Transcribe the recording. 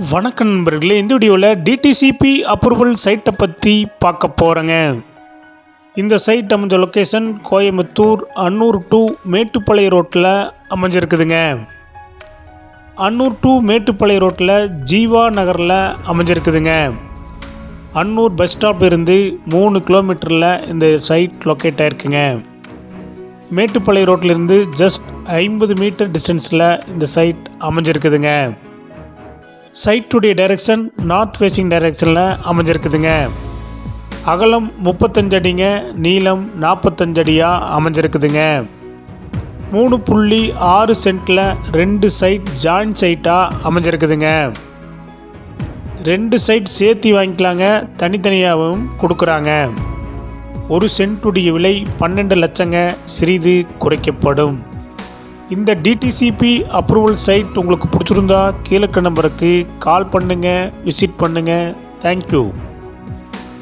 வணக்கம் நண்பர்களே, இந்த வீடியோவில் டிடிசிபி அப்ரூவல் சைட்டை பற்றி பார்க்க போகிறேங்க. இந்த சைட் அமைஞ்ச லொக்கேஷன் கோயம்புத்தூர் அன்னூர் டு மேட்டுப்பாளையம் ரோட்டில் அமைஞ்சிருக்குதுங்க. அன்னூர் டு மேட்டுப்பாளையம் ரோட்டில் ஜீவா நகரில் அமைஞ்சிருக்குதுங்க. அன்னூர் பஸ் ஸ்டாப் இருந்து 3 கிலோமீட்டரில் இந்த சைட் லொக்கேட் ஆகிருக்குங்க. மேட்டுப்பாளையம் ரோட்டிலிருந்து ஜஸ்ட் 50 மீட்டர் டிஸ்டன்ஸில் இந்த சைட் அமைஞ்சிருக்குதுங்க. சைட்டுடைய டைரெக்ஷன் நார்த் ஃபேஸிங் டைரெக்ஷனில் அமைஞ்சிருக்குதுங்க. அகலம் 35 அடிங்க, நீளம் 45 அடியாக அமைஞ்சிருக்குதுங்க. 3.6 சென்ட்டில் 2 சைட் ஜாயிண்ட் சைட்டாக அமைஞ்சிருக்குதுங்க. 2 சைட் சேர்த்து வாங்கிக்கலாங்க, தனித்தனியாகவும் கொடுக்குறாங்க. 1 சென்ட்டுடைய விலை 12 லட்சங்க, சிறிது குறைக்கப்படும். இந்த டிடிசிபி அப்ரூவல் சைட் உங்களுக்கு பிடிச்சிருந்தா கீழே நம்பருக்கு கால் பண்ணுங்கள், விசிட் பண்ணுங்கள். தேங்க்யூ.